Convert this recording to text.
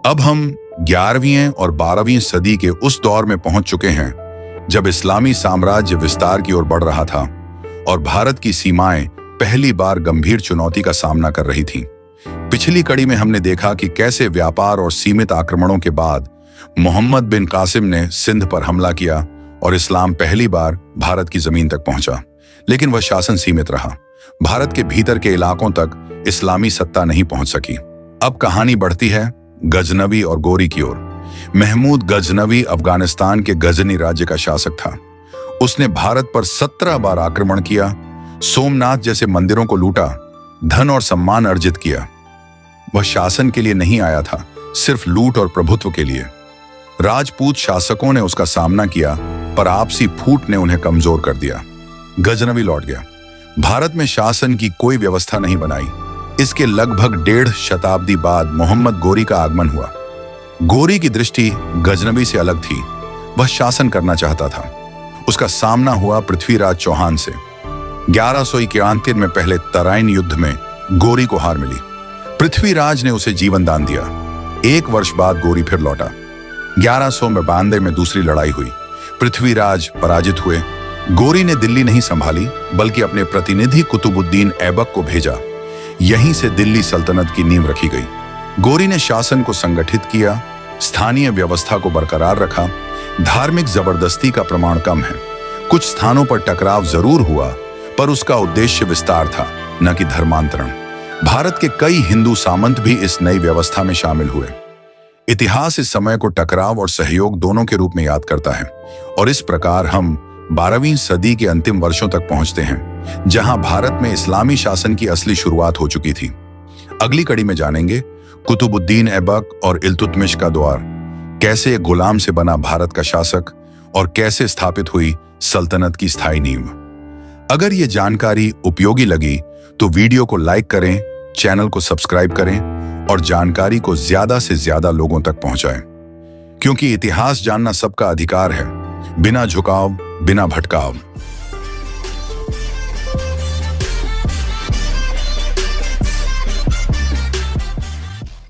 अब हम 11वीं और 12वीं सदी के उस दौर में पहुंच चुके हैं जब इस्लामी साम्राज्य विस्तार की ओर बढ़ रहा था और भारत की सीमाएं पहली बार गंभीर चुनौती का सामना कर रही थीं। पिछली कड़ी में हमने देखा कि कैसे व्यापार और सीमित आक्रमणों के बाद मोहम्मद बिन कासिम ने सिंध पर हमला किया और इस्लाम पहली बार भारत की जमीन तक पहुंचा, लेकिन वह शासन सीमित रहा। भारत के भीतर के इलाकों तक इस्लामी सत्ता नहीं पहुंच सकी। अब कहानी बढ़ती है गजनवी और गोरी की ओर। महमूद गजनवी अफगानिस्तान के गजनी राज्य का शासक था। उसने भारत पर 17 बार आक्रमण किया, सोमनाथ जैसे मंदिरों को लूटा, धन और सम्मान अर्जित किया। वह शासन के लिए नहीं आया था, सिर्फ लूट और प्रभुत्व के लिए। राजपूत शासकों ने उसका सामना किया, पर आपसी फूट ने उन्हें कमजोर कर दिया। गजनवी लौट गया। भारत में शासन की कोई व्यवस्था नहीं बनाई। इसके लगभग 1.5 शताब्दी बाद मोहम्मद गोरी का आगमन हुआ। गोरी की दृष्टि गजनवी से अलग थी। वह शासन करना चाहता था। उसका सामना हुआ पृथ्वीराज चौहान से। 1191 में पहले तराइन युद्ध में गोरी को हार मिली। पृथ्वीराज ने उसे जीवन दान दिया। 1 वर्ष बाद गोरी फिर लौटा। 1192 में दूसरी लड़ाई हुई। पृथ्वीराज पराजित हुए। गोरी ने दिल्ली नहीं संभाली, बल्कि अपने प्रतिनिधि कुतुबुद्दीन ऐबक को भेजा। यहीं से दिल्ली सल्तनत की नींव रखी गई। गोरी ने शासन को संगठित किया, स्थानीय व्यवस्था को बरकरार रखा। धार्मिक जबरदस्ती का प्रमाण कम है। कुछ स्थानों पर टकराव जरूर हुआ, पर उसका उद्देश्य विस्तार था, न कि धर्मांतरण। भारत के कई हिंदू सामंत भी इस नई व्यवस्था में शामिल हुए। इतिहास इस समय को टकराव और सहयोग दोनों के रूप में याद करता है, और इस प्रकार हम 12वीं सदी के अंतिम वर्षों तक पहुंचते हैं, जहां भारत में इस्लामी शासन की असली शुरुआत हो चुकी थी। अगली कड़ी में जानेंगे कुतुबुद्दीन ऐबक और इल्तुतमिश का द्वार, कैसे एक गुलाम से बना भारत का शासक और कैसे स्थापित हुई सल्तनत की स्थायी नींव। अगर ये जानकारी उपयोगी लगी तो वीडियो को लाइक करें, चैनल को सब्सक्राइब करें और जानकारी को ज्यादा से ज्यादा लोगों तक पहुंचाएं, क्योंकि इतिहास जानना सबका अधिकार है, बिना झुकाव, बिना भटकाव।